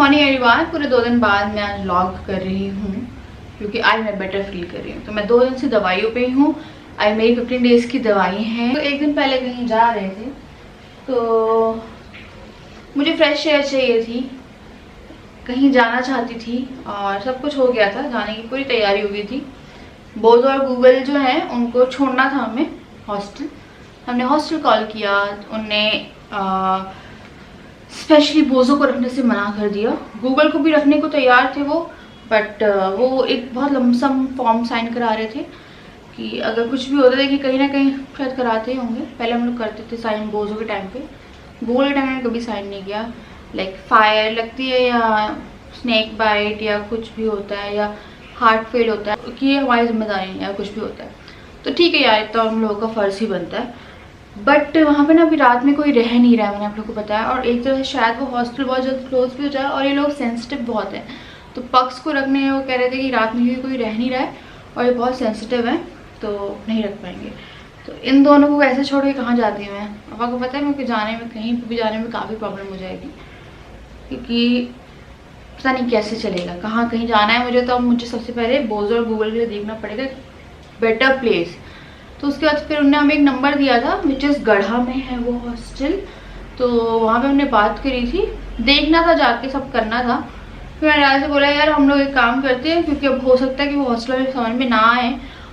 Morning everyone. पूरे 2 दिन बाद मैं आज व्लॉग कर रही हूँ क्योंकि आज मैं बेटर फील कर रही हूँ। तो मैं 2 दिन से दवाइयों पे ही हूँ। आज मेरी 15 डेज़ की दवाई हैं। तो एक दिन पहले कहीं जा रहे थे तो मुझे फ्रेश एयर चाहिए थी, कहीं जाना चाहती थी और सब कुछ हो गया था, जाने की पूरी तैयारी हो गई थी। बोध और गूगल जो है उनको छोड़ना था हमें हॉस्टल। हमने हॉस्टल कॉल किया, उनने स्पेशली बोझों को रखने से मना कर दिया। गूगल को भी रखने को तैयार थे वो, बट वो एक बहुत लमसम फॉर्म साइन करा रहे थे कि अगर कुछ भी होता है कि कहीं ना कहीं शायद कराते ही होंगे। पहले हम लोग करते थे साइन बोझों के टाइम पे, गूगल के टाइम में कभी साइन नहीं किया। लाइक फायर लगती है या स्नेक बाइट या कुछ भी होता है या हार्ट फेल होता है कि ये हमारी जिम्मेदारी नहीं है, या कुछ भी होता है तो ठीक है यार, तो हम लोगों का फ़र्ज़ ही बनता है। बट वहाँ पे ना अभी रात में कोई रह नहीं रहा है, मैंने आप लोगों को बताया। और एक तरह से शायद वो हॉस्टल बहुत जल्द क्लोज भी हो जाए और ये लोग सेंसिटिव बहुत हैं, तो पक्स को रखने वो कह रहे थे कि रात में कोई रह नहीं रहा है और ये बहुत सेंसिटिव है तो नहीं रख पाएंगे। तो इन दोनों को ऐसे छोड़ के कहाँ जाती हूँ मैं। अब आपको पता है मुझे जाने में, कहीं भी जाने में काफ़ी प्रॉब्लम हो जाएगी क्योंकि पता नहीं कैसे चलेगा, कहाँ कहीं जाना है मुझे। तो अब मुझे सबसे पहले बोझ और गूगल के लिए देखना पड़ेगा बेटर प्लेस। तो उसके बाद फिर उन्होंने हमें एक नंबर दिया था विच इज़ गढ़ा में है वो हॉस्टल। तो वहाँ पे हमने बात करी थी, देखना था जाके, सब करना था। फिर मैंने राजा से बोला यार हम लोग एक काम करते हैं क्योंकि अब हो सकता है कि वो हॉस्टल में समझ में ना आए,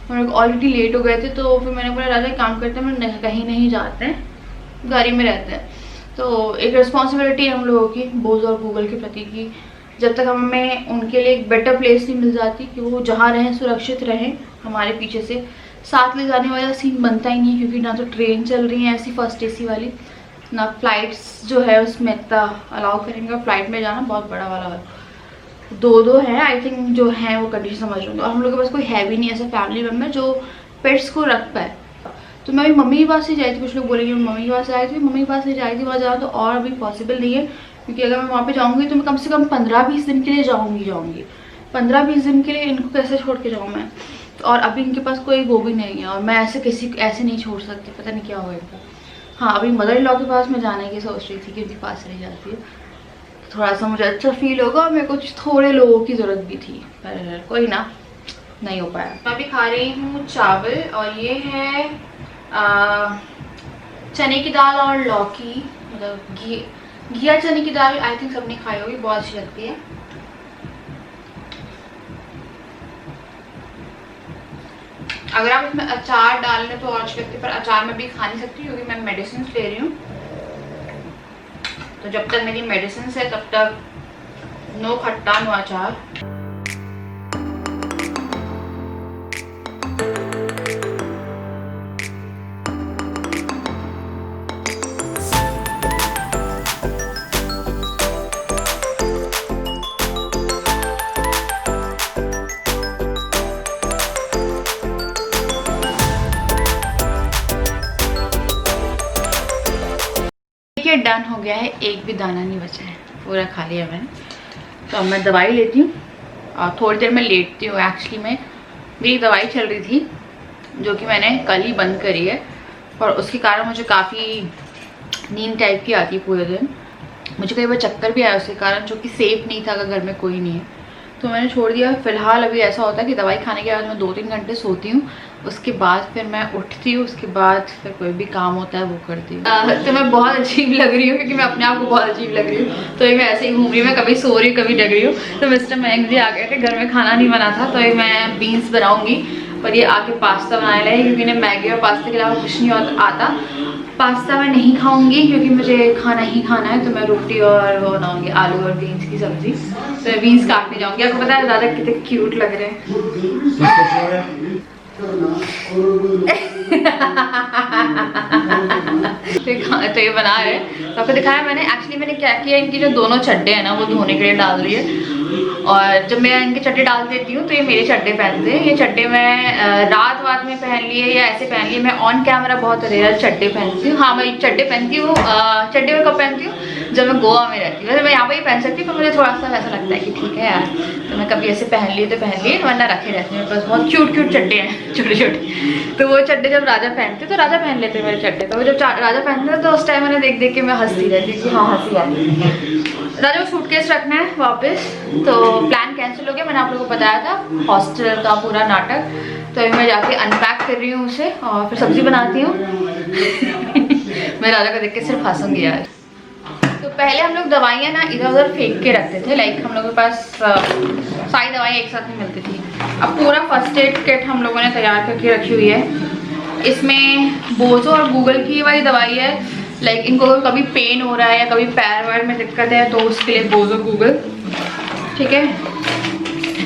हम लोग ऑलरेडी लेट हो गए थे। तो फिर मैंने बोला राजा एक काम करते हैं, हम लोग कहीं नहीं जाते हैं, गाड़ी में रहते हैं। तो एक रिस्पॉन्सिबिलिटी है हम लोगों की बोझ और गूगल के प्रति की जब तक हमें उनके लिए एक बेटर प्लेस नहीं मिल जाती कि वो जहाँ रहें सुरक्षित रहें, हमारे पीछे से साथ ले जाने वाला सीन बनता ही नहीं क्योंकि ना तो ट्रेन चल रही है ऐसी फर्स्ट एसी वाली, ना फ्लाइट्स जो है उसमें इतना अलाउ करेंगे। फ्लाइट में जाना बहुत बड़ा वाला है, 2 है आई थिंक जो है वो कंडीशन समझ लूँगी। और हम लोग के पास कोई है भी नहीं ऐसा फैमिली मेम्बर जो पेट्स को रख पाए। तो मैं अभी मम्मी के पास ही जाई थी, कुछ लोग बोलेंगे मम्मी के पास आई थी, मम्मी के पास ही जाई थी। वहाँ जाना तो और अभी पॉसिबल नहीं है क्योंकि अगर मैं वहाँ पे जाऊँगी तो मैं कम से कम 15-20 दिन के लिए जाऊँगी। 15-20 दिन के लिए इनको कैसे छोड़ के जाऊँ मैं। और अभी इनके पास कोई वो भी नहीं है और मैं ऐसे नहीं छोड़ सकती, पता नहीं क्या होएगा। हाँ अभी मदर इन लॉ के पास मैं जाने की सोच रही थी कि उनके पास रह जाती है, थोड़ा सा मुझे अच्छा फील होगा। मेरे को थोड़े लोगों की ज़रूरत भी थी पर कोई ना, नहीं हो पाया। मैं अभी खा रही हूँ चावल और ये है चने की दाल और लौकी, मतलब घिया चने की दाल। आई थिंक सबने खाई होगी, बहुत अच्छी लगती है। अगर आप इसमें अचार डाल लें तो और अच्छी लगती है, पर अचार मैं भी खा नहीं सकती क्योंकि मैं मेडिसिन ले रही हूँ। तो जब तक मेरी मेडिसिन है तब तक नो खट्टा नो अचार। डन हो गया है, एक भी दाना नहीं बचा है, पूरा खा लिया मैंने। तो अब मैं दवाई लेती हूँ और थोड़ी देर में लेटती हूँ। एक्चुअली में मेरी दवाई चल रही थी जो कि मैंने कल ही बंद करी है और उसके कारण मुझे काफ़ी नींद टाइप की आती है पूरे दिन। मुझे कई बार चक्कर भी आया उसके कारण, जो कि सेफ नहीं था अगर घर में कोई नहीं है तो मैंने छोड़ दिया। फिलहाल अभी ऐसा होता है कि दवाई खाने के बाद मैं 2-3 घंटे सोती हूँ, उसके बाद फिर मैं उठती हूँ, उसके बाद फिर कोई भी काम होता है वो करती हूँ। तो मैं बहुत अजीब लग रही हूँ क्योंकि मैं अपने आप को बहुत अजीब लग रही हूँ। तो ये मैं ऐसे ही घूम रही हूँ, मैं कभी सो रही हूँ कभी जग रही हूँ। तो मिस्टर मयंक जी आ गए थे, घर में खाना नहीं बना था तो ये मैं बीन्स बनाऊँगी और ये आके पास्ता बनाने लगे क्योंकि इन्हें मैगी और पास्ता के अलावा कुछ नहीं आता। पास्ता मैं नहीं खाऊंगी क्योंकि मुझे खाना ही खाना है, तो मैं रोटी और वो बनाऊंगी आलू और बीन्स की सब्जी। तो मैं बीन्स काटने जाऊंगी। आपको पता है दादा कितने क्यूट लग रहे हैं। तो ये बना रहे हैं, तो आपको दिखाया मैंने। एक्चुअली मैंने क्या किया, इनकी जो दोनों चड्डे हैं ना वो धोने के लिए डाल दिए। और जब मैं इनके चड्डे डाल देती हूँ तो ये मेरे चड्डे पहनते हैं। ये चड्डे मैं रात में पहन लिए या ऐसे पहन लिए। मैं ऑन कैमरा बहुत रेयर चड्डे पहनती हूँ। हाँ मैं चड्डे पहनती हूँ। चड्डे में कब पहनती हूँ, जब मैं गोवा में रहती हूँ। वैसे मैं यहाँ पर ही पहन सकती हूँ पर मुझे थोड़ा सा ऐसा लगता है कि ठीक है यार, तो मैं कभी ऐसे पहन लिए तो पहन लिए, वरना रखे रहते हैं। मेरे पास बहुत क्यूट चड्डे हैं, छोटे छोटे। तो वो चड्डे जब राजा पहनते तो राजा पहन लेते मेरे चड्डे। तो जब राजा पहनते तो उस टाइम मैंने देख देख के मैं हंसती रहती कि हाँ हंसी आती। राजा को सूटकेस रखना है वापस, तो प्लान कैंसिल हो गया। मैंने आप लोगों को बताया था हॉस्टल का पूरा नाटक। तो अभी मैं जाके अनपैक कर रही हूँ उसे और फिर सब्जी बनाती हूँ। मैं राजा को देख के सिर्फ हंसूंगी यार। तो पहले हम लोग दवाइयाँ ना इधर उधर फेंक के रखते थे, लाइक हम लोगों के पास सारी दवाइयाँ एक साथ नहीं मिलती थी। अब पूरा फर्स्ट एड किट हम लोगों ने तैयार करके रखी हुई है। इसमें बोजो और गूगल की वाली दवाई है, लाइक इनको कभी पेन हो रहा है या कभी पैर वैर में दिक्कत है तो उसके लिए बोजो गूगल, ठीक है,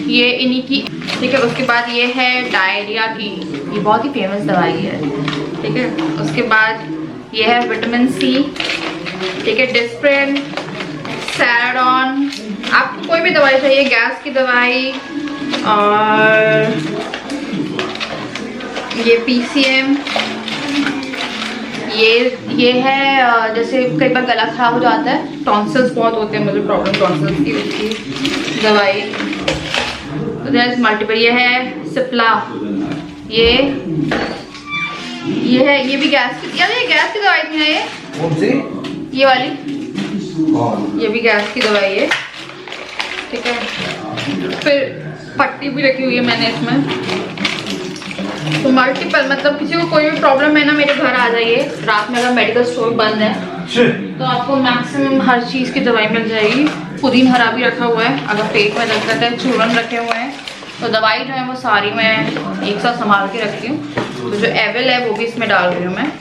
ये इन्हीं की, ठीक है। उसके बाद ये है डायरिया की, ये बहुत ही फेमस दवाई है, ठीक है। उसके बाद ये है विटामिन सी, ठीक है, डिस्प्रिन, सैराडॉन, आपको कोई भी दवाई चाहिए, गैस की दवाई, और ये पीसीएम, ये है जैसे कई बार गला खराब हो जाता है, टॉन्सिल्स बहुत होते हैं, मुझे प्रॉब्लम टॉन्सिल्स की, उसकी दवाई। तो दैट मल्टीपल, ये है सिप्ला, ये है, ये भी गैस की, यार ये गैस की दवाई थी ना, ये वाली, ये भी गैस की दवाई है, ठीक है। फिर पट्टी भी रखी हुई है मैंने इसमें। तो मल्टीपल, मतलब किसी को कोई भी प्रॉब्लम है ना, मेरे घर आ जाइए। रात में अगर मेडिकल स्टोर बंद है तो आपको मैक्सिमम हर चीज़ की दवाई मिल जाएगी। पुदीन हरा भी रखा हुआ है, अगर पेट में दर्द है, चूरन रखे हुए हैं। तो दवाई जो है वो सारी मैं एक साथ संभाल के रखती हूँ। तो जो एवल है वो भी इसमें डाल रही हूँ मैं।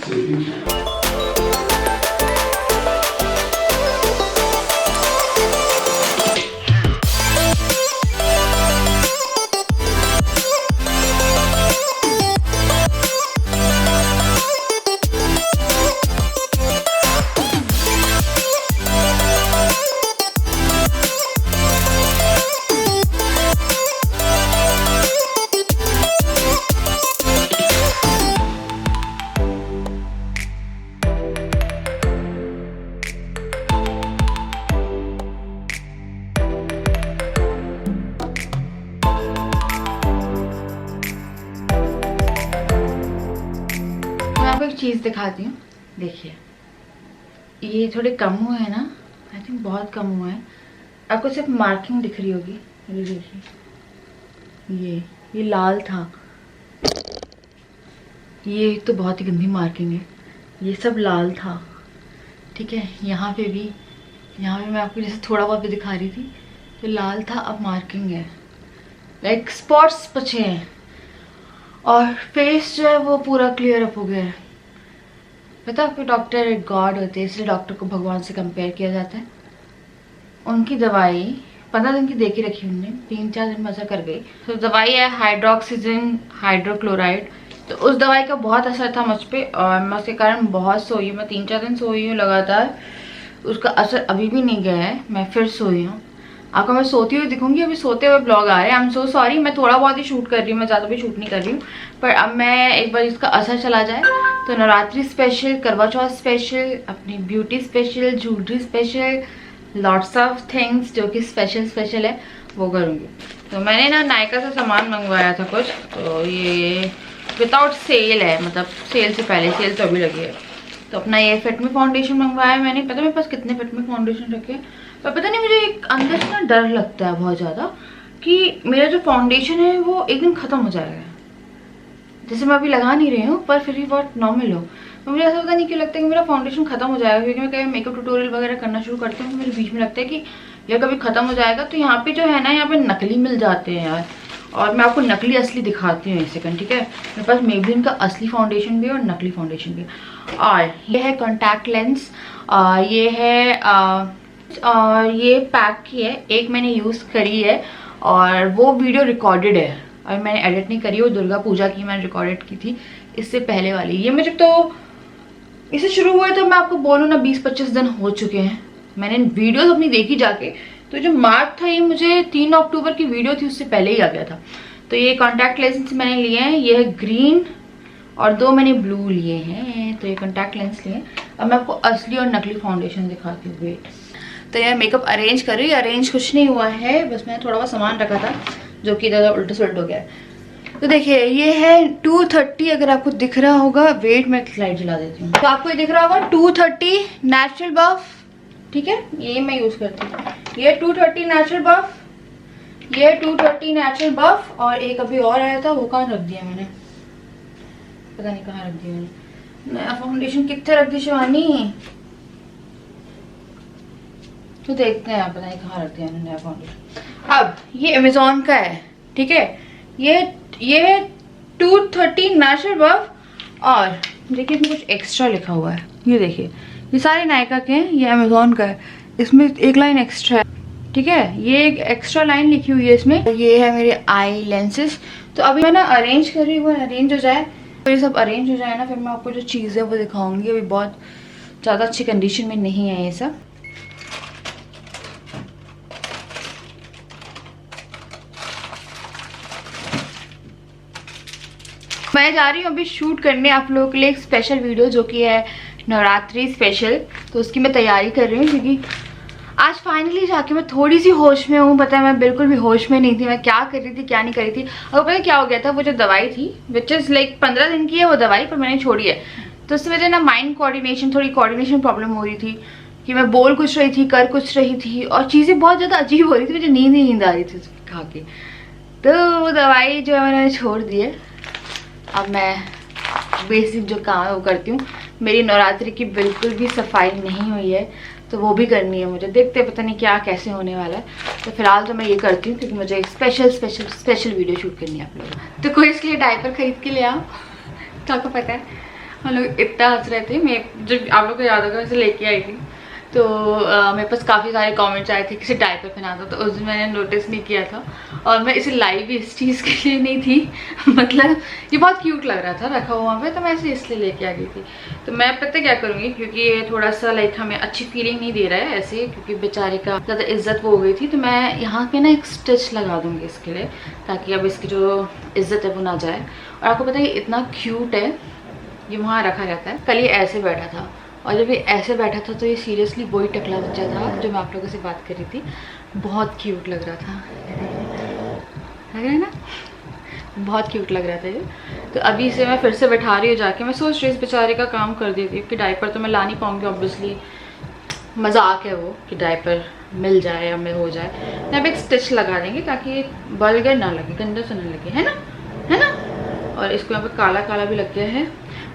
एक चीज़ दिखाती हूँ, देखिए ये थोड़े कम हुए हैं ना, आई थिंक बहुत कम हुए हैं। आपको सिर्फ मार्किंग दिख रही होगी, ये देखिए, ये लाल था, ये तो बहुत ही गंदी मार्किंग है, ये सब लाल था, ठीक है। यहाँ पे भी मैं आपको जैसे थोड़ा बहुत भी दिखा रही थी, तो लाल था, अब मार्किंग है, लाइक स्पॉट्स बचे हैं। और फेस जो है वो पूरा क्लियर अप हो गया है। पता है आपके डॉक्टर एक गॉड होते हैं, इसलिए डॉक्टर को भगवान से कंपेयर किया जाता है। उनकी दवाई 15 दिन की दे के रखी उनने, 3-4 दिन में असर कर गई। तो दवाई है हाइड्रोक्सीजन हाइड्रोक्लोराइड। तो उस दवाई का बहुत असर था मुझ पर और मैं उसके कारण बहुत सोई हूँ। मैं 3-4 दिन सोई हूँ लगातार, उसका असर अभी भी नहीं गया है, मैं फिर सोई हूँ। आपको मैं सोती हुई दिखूंगी, अभी सोते हुए ब्लॉग आ रहे हैं। आई एम सो सॉरी, मैं थोड़ा बहुत ही शूट कर रही हूँ, मैं ज़्यादा भी शूट नहीं कर रही हूँ। पर अब मैं एक बार इसका असर चला जाए तो नवरात्रि स्पेशल, करवा चौथ स्पेशल, अपनी beauty special, jewellery special, lots of things जो कि स्पेशल है वो करूँगी। तो मैंने ना नायका से सामान मंगवाया था कुछ, तो ये विदाउट सेल है, मतलब सेल से पहले, सेल तो अभी लगी है। तो अपना ये फिटमी फाउंडेशन मंगवाया मैंने। पता मेरे पास कितने फिटमी फाउंडेशन रखे, पर पता नहीं मुझे एक अंदर से ना डर लगता है बहुत ज़्यादा कि मेरा जो फाउंडेशन है वो एक दिन ख़त्म हो जाएगा। जैसे मैं अभी लगा नहीं रही हूँ पर फिर भी बहुत नॉर्मल हो, तो मुझे ऐसा पता नहीं क्यों लगता है कि मेरा फाउंडेशन ख़त्म हो जाएगा। क्योंकि मैं कहीं मेकअप ट्यूटोरियल वगैरह करना शुरू करती हूँ तो मेरे बीच में लगता है कि यार कभी ख़त्म हो जाएगा। तो यहाँ पे जो है ना, यहाँ पे नकली मिल जाते हैं यार, और मैं आपको नकली असली दिखाती हूँ एक सेकंड, ठीक है। मेरे पास मेबलिन का असली फाउंडेशन भी है और नकली फाउंडेशन भी है। और ये है कॉन्टैक्ट लेंस, ये है और ये पैक की है, एक मैंने यूज़ करी है और वो वीडियो रिकॉर्डेड है और मैंने एडिट नहीं करी, वो दुर्गा पूजा की मैंने रिकॉर्डेड की थी, इससे पहले वाली। ये मुझे तो इसे शुरू हुए तो मैं आपको बोलूँ ना 20-25 दिन हो चुके हैं। मैंने वीडियोस अपनी देखी जाके, तो जो मार्क था ये मुझे 3 अक्टूबर की वीडियो थी उससे पहले ही आ गया था। तो ये कॉन्टैक्ट लेंस मैंने लिए हैं, ये है ग्रीन और 2 मैंने ब्लू लिए हैं। तो ये कॉन्टैक्ट लेंस लिए। अब मैं आपको असली और नकली फाउंडेशन दिखाती हूँ, वेट। तो यार मेकअप अरेंज कर रही हूँ, अरेंज कुछ नहीं हुआ है, बस मैंने थोड़ा बहुत सामान रखा था जो कि ज़्यादा उल्टा सुलट हो गया है। तो देखिए ये है 230, अगर आपको दिख रहा होगा, वेट मैं लाइट जला देती हूँ। तो आपको ये दिख रहा होगा 230 नेचुरल बफ ठीक है, ये मैं यूज़ करती हूँ। ये 230 नेचुरल बफ, ये 230 नेचुरल बफ, और एक अभी और आया था, वो कहाँ रख दिया मैंने, पता नहीं कहाँ रख दिया मैंने। नया फाउंडेशन कितने रख दी शिवानी, तो देखते हैं, पता नहीं कहाँ रख दिया मैंने नया फाउंडेशन। अब ये अमेजोन का है, ठीक है, ये 230 नेचुरल बफ, और देखिए इसमें कुछ एक्स्ट्रा लिखा हुआ है, ये देखिए, ये सारे नायका के हैं, ये अमेजोन का है, इसमें एक लाइन एक्स्ट्रा है, ठीक है, ये एक एक्स्ट्रा लाइन लिखी हुई है इसमें। ये है मेरे आई लेंसेज। तो अभी मैं ना अरेंज कर रही हूँ, अरेंज हो जाए, तो ये सब अरेंज हो जाए ना, फिर मैं आपको जो चीज़ें वो दिखाऊंगी। अभी बहुत ज़्यादा अच्छी कंडीशन में नहीं है ये सब। मैं जा रही हूँ अभी शूट करने आप लोगों के लिए एक स्पेशल वीडियो, जो कि है नवरात्रि स्पेशल। तो उसकी मैं तैयारी कर रही हूँ, क्योंकि आज फाइनली जाके मैं थोड़ी सी होश में हूँ। पता है मैं बिल्कुल भी होश में नहीं थी, मैं क्या कर रही थी क्या नहीं कर रही थी। और पता है क्या हो गया था, वो जो दवाई थी विच इज़ लाइक 15 दिन की है वो दवाई, पर मैंने छोड़ी है, तो उससे वजह ना माइंड कोऑर्डिनेशन, थोड़ी कोऑर्डिनेशन प्रॉब्लम हो रही थी, कि मैं बोल कुछ रही थी कर कुछ रही थी, और चीज़ें बहुत ज़्यादा अजीब हो रही थी, मुझे नींद आ रही थी खा के। तो वो दवाई जो है मैंने छोड़ दी है। अब मैं बेसिक जो काम है वो करती हूँ। मेरी नवरात्रि की बिल्कुल भी सफाई नहीं हुई है, तो वो भी करनी है मुझे। देखते हैं पता नहीं क्या कैसे होने वाला है। तो फिलहाल तो मैं ये करती हूँ, क्योंकि मुझे एक स्पेशल वीडियो शूट करनी है आप लोगों। तो कोई इसके लिए डायपर खरीद के ले आओ। तो आपको पता है हम लोग इतना हंस रहे थे, मैं जब आप लोग को याद होगा इसे लेके आई थी, तो मेरे पास काफ़ी सारे कमेंट्स आए थे किसी डायपर पहना था, तो उस दिन मैंने नोटिस नहीं किया था, और मैं इसे लाई भी इस चीज़ के लिए नहीं थी। मतलब ये बहुत क्यूट लग रहा था रखा हुआ पे, तो मैं इसे इसलिए लेके आ गई थी। तो मैं पता क्या करूँगी, क्योंकि ये थोड़ा सा लाइक हमें अच्छी फीलिंग नहीं दे रहा है ऐसे, क्योंकि बेचारे का ज़्यादा इज्जत वो हो गई थी, तो मैं यहाँ पे ना एक स्टिच लगा दूँगी इसके लिए, ताकि अब इसकी जो इज्जत है वो ना जाए। और आपको पता है ये इतना क्यूट है, ये वहाँ रखा रहता है। कल ये ऐसे बैठा था, और जब ये ऐसे बैठा था तो ये सीरियसली वही टकला बच्चा था जो मैं आप लोगों से बात कर रही थी। बहुत क्यूट लग रहा था, लग रहा है ना, बहुत क्यूट लग रहा था ये। तो अभी इसे मैं फिर से बैठा रही हूँ जाके। मैं सोच रही हूँ इस बेचारे का काम कर देती हूँ, कि डायपर तो मैं ला नहीं पाऊँगी ऑब्वियसली, मजाक है वो कि डायपर मिल जाए या मैं हो जाए। तो अब एक स्टिच लगा देंगे ताकि बलगर ना लगे, गंदा सा ना लगे, है ना, है ना। और इसको यहाँ पे काला काला भी लग गया है,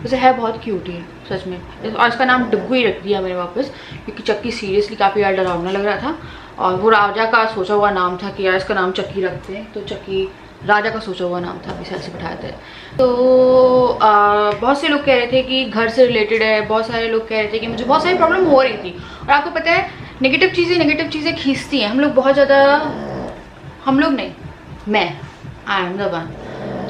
वैसे है बहुत क्यूट ही सच में। और इसका नाम डुग्गू ही रख दिया मैंने वापस, क्योंकि चक्की सीरियसली काफ़ी यार डरावना लग रहा था, और वो राजा का सोचा हुआ नाम था कि यार इसका नाम चक्की रखते हैं, तो चक्की राजा का सोचा हुआ नाम था, अभी से बिठाए थे। तो बहुत से लोग कह रहे थे कि घर से रिलेटेड है, बहुत सारे लोग कह रहे थे कि मुझे बहुत सारी प्रॉब्लम हो रही थी। और आपको पता है नेगेटिव चीज़ें खींचती हैं। हम लोग बहुत ज़्यादा, हम लोग नहीं, मैं आई एम द वन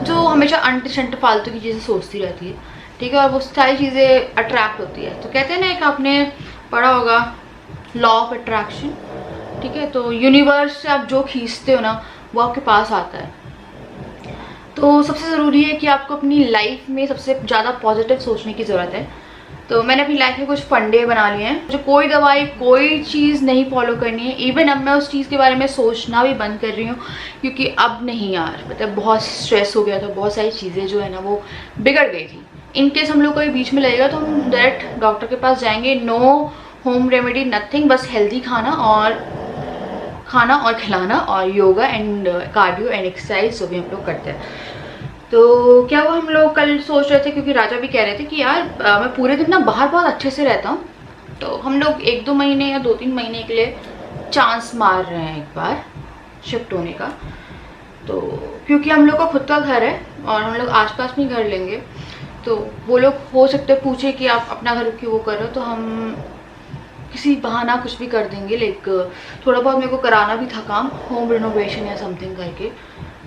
जो हमेशा अंट शंट फालतू की चीज़ें सोचती रहती है, ठीक है, और वो सारी चीज़ें अट्रैक्ट होती है। तो कहते हैं ना, एक आपने पढ़ा होगा लॉ ऑफ अट्रैक्शन, ठीक है, तो यूनिवर्स से आप जो खींचते हो ना वो आपके पास आता है। तो सबसे ज़रूरी है कि आपको अपनी लाइफ में सबसे ज़्यादा पॉजिटिव सोचने की ज़रूरत है। तो मैंने अपनी लाइफ में कुछ फंडे बना लिए हैं, मुझे कोई दवाई कोई चीज़ नहीं फॉलो करनी है। इवन अब मैं उस चीज़ के बारे में सोचना भी बंद कर रही हूँ, क्योंकि अब नहीं यार, मतलब बहुत स्ट्रेस हो गया था, बहुत सारी चीज़ें जो है ना वो बिगड़ गई थी। इन केस हम लोग को बीच में लगेगा तो हम डायरेक्ट डॉक्टर के पास जाएंगे। नो होम रेमेडी नथिंग, बस हेल्दी खाना और खिलाना, और yoga and cardio and exercise जो भी हम लोग करते हैं। तो क्या वो हम लोग कल सोच रहे थे, क्योंकि राजा भी कह रहे थे कि यार मैं पूरे दिन ना बाहर बहुत अच्छे से रहता हूँ, तो हम लोग 1-2 महीने या 2-3 महीने के लिए चांस मार रहे हैं एक बार शिफ्ट होने का। तो क्योंकि हम लोग का खुद का घर है और हम लोग आसपास में घर लेंगे, तो वो लोग हो सकते पूछे कि आप अपना घर क्यों वो कर रहे हो, तो हम किसी बहाना कुछ भी कर देंगे। लाइक थोड़ा बहुत मेरे को कराना भी था काम, होम रिनोवेशन या समथिंग करके,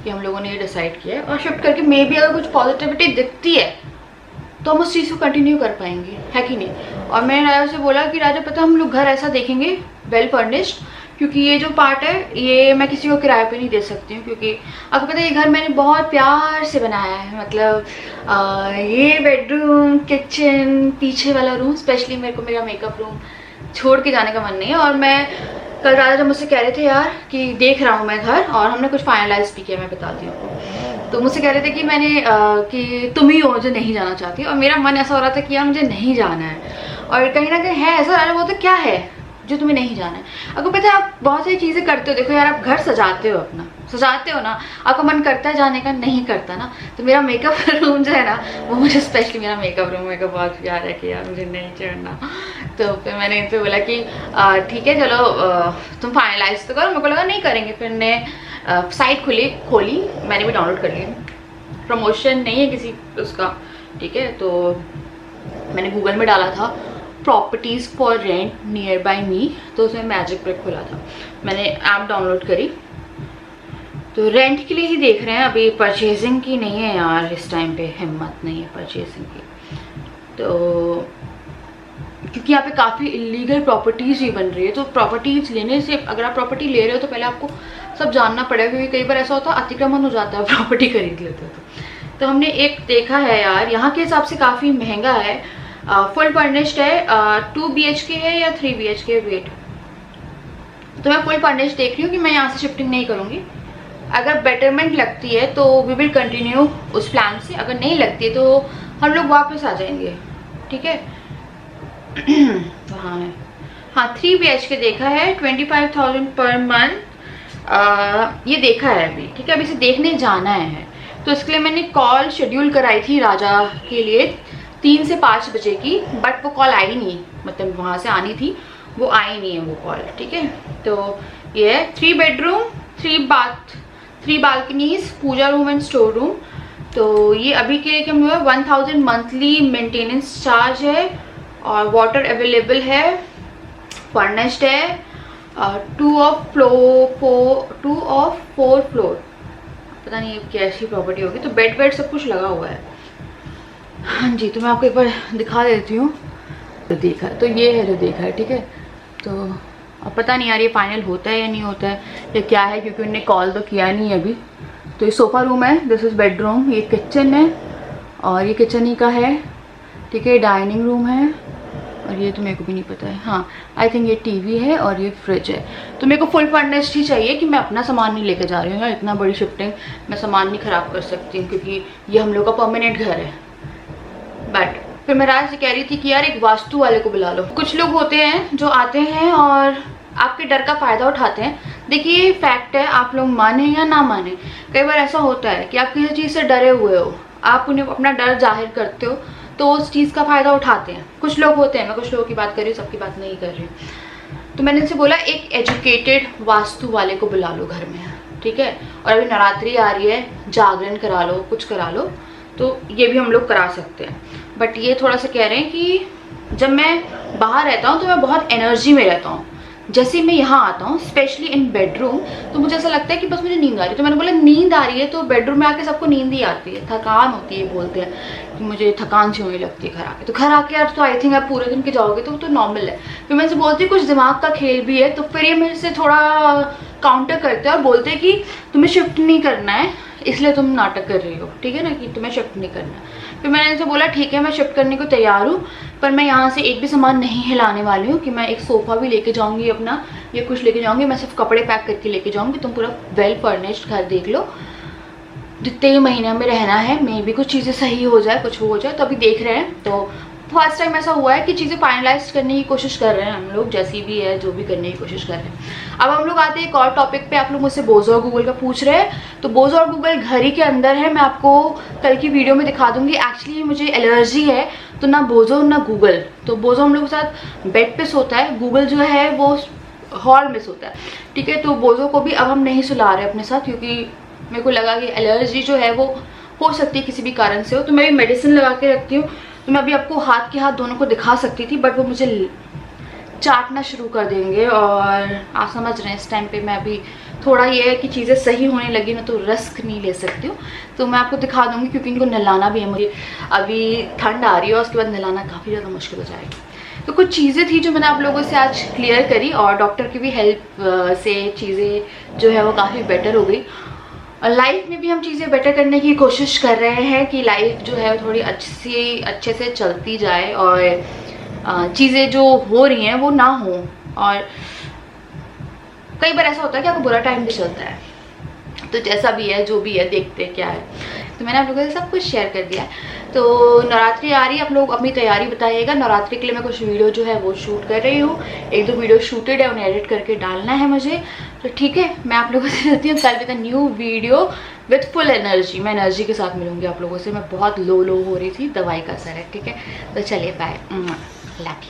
कि हम लोगों ने ये डिसाइड किया है। और शिफ्ट करके मे बी अगर कुछ पॉजिटिविटी दिखती है तो हम उस चीज़ को कंटिन्यू कर पाएंगे, है कि नहीं। और मैंने राजा से बोला कि राजा पता हम लोग घर ऐसा देखेंगे वेल फर्निश्ड, क्योंकि ये जो पार्ट है ये मैं किसी को किराए पे नहीं दे सकती हूँ, क्योंकि आपको पता है ये घर मैंने बहुत प्यार से बनाया है। मतलब ये बेडरूम, किचन, पीछे वाला रूम, स्पेशली मेरे को मेरा मेकअप रूम छोड़ के जाने का मन नहीं है। और मैं कल राजा जब मुझसे कह रहे थे यार कि देख रहा हूँ मैं घर, और हमने कुछ फाइनलाइज भी किया, मैं बताती हूँ आपको। तो मुझसे कह रहे थे कि मैंने कि तुम ही हो जो नहीं जाना चाहती, और मेरा मन ऐसा हो रहा था कि यार मुझे नहीं जाना है। और कहीं ना कहीं है ऐसा, राजा बोलते क्या है जो तुम्हें नहीं जाना है। आपको पता है आप बहुत सारी चीज़ें करते हो, देखो यार आप घर सजाते हो, अपना सजाते हो ना, आपका मन करता है जाने का, नहीं करता ना। तो मेरा मेकअप रूम जो है ना, वो मुझे स्पेशली मेरा मेकअप रूम मेरे को बहुत प्यार है कि यार मुझे नहीं चढ़ना। तो फिर मैंने इनसे बोला कि ठीक है चलो तुम फाइनलाइज तो करो। मेरे को लगा नहीं करेंगे, फिर ने साइट खोली, मैंने भी डाउनलोड कर ली, प्रमोशन नहीं है किसी उसका, ठीक है। तो मैंने गूगल में डाला था properties for rent near by me, तो उसमें मैजिक ब्रिक खुला था, मैंने ऐप डाउनलोड करी। तो रेंट के लिए ही देख रहे हैं, अभी परचेजिंग की नहीं है यार, इस टाइम पे हिम्मत नहीं है परचेजिंग की। तो क्योंकि यहाँ पे काफ़ी इलीगल प्रॉपर्टीज़ ही बन रही है, तो प्रॉपर्टीज़ लेने से, अगर आप प्रॉपर्टी ले रहे हो तो पहले आपको सब जानना पड़ेगा, क्योंकि कई बार ऐसा होता है अतिक्रमण हो जाता है प्रॉपर्टी खरीद लेते हो। तो हमने एक देखा है यार, यहाँ के हिसाब से काफ़ी महंगा है, फुल फर्निश्ड है, 2 BHK है या 3 BHK, वेट। तो मैं फुल फर्निश्ड देख रही हूँ कि मैं यहाँ से शिफ्टिंग नहीं करूँगी। अगर बेटरमेंट लगती है तो वी विल कंटिन्यू उस प्लान से, अगर नहीं लगती है तो हम लोग वापस आ जाएंगे, ठीक है। हाँ है, हाँ 3 BHK देखा है, 25,000 पर मंथ, ये देखा है अभी, ठीक है। अभी इसे देखने जाना है, तो इसके लिए मैंने कॉल शेड्यूल कराई थी राजा के लिए 3 से 5 बजे की, बट वो कॉल आई नहीं, मतलब वहाँ से आनी थी, वो आई नहीं है वो कॉल, ठीक है। तो ये है 3 bedroom 3 balconies, puja room and store room. तो ये अभी के लिए क्या हुआ, 1000 मंथली मेंटेनेंस चार्ज है, और वाटर अवेलेबल है, फर्निश्ड है, 2 ऑफ 4 फ्लोर, पता नहीं कैसी प्रॉपर्टी होगी। तो बेड सब कुछ लगा हुआ है, हाँ जी। तो मैं आपको एक बार दिखा देती हूँ, तो देखा तो ये है जो देखा है, ठीक है। तो अब पता नहीं यार ये फाइनल होता है या नहीं होता है या क्या है, क्योंकि उन्होंने कॉल तो किया नहीं अभी। तो ये सोफ़ा रूम है, दिस इज़ बेडरूम, ये किचन है, और ये किचन ही का है, ठीक है। डाइनिंग रूम है, और ये तो मेरे को भी नहीं पता है, हाँ आई थिंक ये टीवी है, और ये फ्रिज है। तो मेरे को फुल फर्निश्ड ही चाहिए, कि मैं अपना सामान नहीं लेके जा रही हूँ यार, इतना बड़ी शिफ्टिंग मैं सामान नहीं ख़राब कर सकती हूँ, क्योंकि ये हम लोग का परमानेंट घर है। बट फिर मैं राज से कह रही थी कि यार एक वास्तु वाले को बुला लो। कुछ लोग होते हैं जो आते हैं और आपके डर का फ़ायदा उठाते हैं। देखिए ये फैक्ट है, आप लोग माने या ना माने, कई बार ऐसा होता है कि आप किसी चीज़ से डरे हुए हो, आप उन्हें अपना डर जाहिर करते हो, तो उस चीज़ का फ़ायदा उठाते हैं। कुछ लोग होते हैं, मैं कुछ लोगों की बात कर रही हूँ, सबकी बात नहीं कर रही हूँ। तो मैंने इनसे बोला एक एजुकेटेड वास्तु वाले को बुला लो घर में, ठीक है। और अभी नवरात्रि आ रही है, जागरण करा लो, कुछ करा लो, तो ये भी हम लोग करा सकते हैं। बट ये थोड़ा सा कह रहे हैं कि जब मैं बाहर रहता हूँ तो मैं बहुत एनर्जी में रहता हूँ, जैसे ही मैं यहाँ आता हूँ स्पेशली इन बेडरूम, तो मुझे ऐसा लगता है कि बस मुझे नींद आ रही है। तो मैंने बोला नींद आ रही है तो बेडरूम में आके सबको नींद ही आती है, थकान होती है, बोलते हैं कि मुझे थकान सी होने लगती है घर आके। तो घर आके यार तो आई थिंक आप पूरे दिन के जाओगे तो वो तो नॉर्मल है। फिर मैं से बोलती हूँ कुछ दिमाग का खेल भी है, तो फिर ये मेरे से थोड़ा काउंटर करते हैं और बोलते हैं कि तुम्हें शिफ्ट नहीं करना है, इसलिए तुम नाटक कर रही हो, ठीक है ना, कि तुम्हें शिफ्ट नहीं करना है। फिर मैंने इनसे बोला ठीक है मैं शिफ्ट करने को तैयार हूँ, पर मैं यहाँ से एक भी सामान नहीं हिलाने वाली हूँ, कि मैं एक सोफ़ा भी लेके जाऊँगी अपना, ये कुछ लेके जाऊँगी, मैं सिर्फ कपड़े पैक करके लेके जाऊँगी। तुम पूरा वेल फर्निश्ड घर देख लो, जितने महीने में रहना है, मे भी कुछ चीज़ें सही हो जाए, कुछ हो जाए। तो अभी देख रहे हैं, तो फर्स्ट टाइम ऐसा हुआ है कि चीज़ें फाइनलाइज करने की कोशिश कर रहे हैं हम लोग, जैसी भी है जो भी करने की कोशिश कर रहे हैं। अब हम लोग आते हैं एक और टॉपिक पे। आप लोग मुझसे बोझो और गूगल का पूछ रहे हैं, तो बोझो और गूगल घर ही के अंदर है, मैं आपको कल की वीडियो में दिखा दूंगी। एक्चुअली मुझे एलर्जी है, तो ना बोझो ना गूगल। तो बोझो हम लोग के साथ बेड पे सोता है, गूगल जो है वो हॉल में सोता है, ठीक है। तो बोझो को भी अब हम नहीं सुला रहे अपने साथ, क्योंकि मेरे को लगा कि एलर्जी जो है वो हो सकती है किसी भी कारण से हो। तो मैं भी मेडिसिन लगा के रखती हूँ। तो मैं अभी आपको हाथ के हाथ दोनों को दिखा सकती थी, बट वो मुझे चाटना शुरू कर देंगे, और आप समझ रहे हैं इस टाइम पे मैं अभी थोड़ा ये है कि चीज़ें सही होने लगी ना, तो रिस्क नहीं ले सकती हूँ। तो मैं आपको दिखा दूँगी, क्योंकि इनको नहलाना भी है मुझे, अभी ठंड आ रही है और उसके बाद नहलाना काफ़ी ज़्यादा मुश्किल हो जाएगा। तो कुछ चीज़ें थी जो मैंने आप लोगों से आज क्लियर करी, और डॉक्टर की भी हेल्प से चीज़ें जो है वो काफ़ी बेटर हो गई। और लाइफ में भी हम चीज़ें बेटर करने की कोशिश कर रहे हैं कि लाइफ जो है थोड़ी अच्छे से चलती जाए, और चीज़ें जो हो रही हैं वो ना हो। और कई बार ऐसा होता है कि आपको बुरा टाइम भी चलता है, तो जैसा भी है, जो भी है, देखते हैं क्या है। तो मैंने आप लोगों से सब कुछ शेयर कर दिया है। तो नवरात्रि आ रही है, आप लोग अपनी तैयारी बताइएगा। नवरात्रि के लिए मैं कुछ वीडियो जो है वो शूट कर रही हूँ, 1-2 वीडियो शूटेड है, उन्हें एडिट करके डालना है मुझे। तो ठीक है, मैं आप लोगों से मिलती हूँ कल with a new video with full energy. मैं एनर्जी के साथ मिलूंगी आप लोगों से। मैं बहुत लो हो रही थी, दवाई का असर है। ठीक है, तो चलिए बाय, लव यू।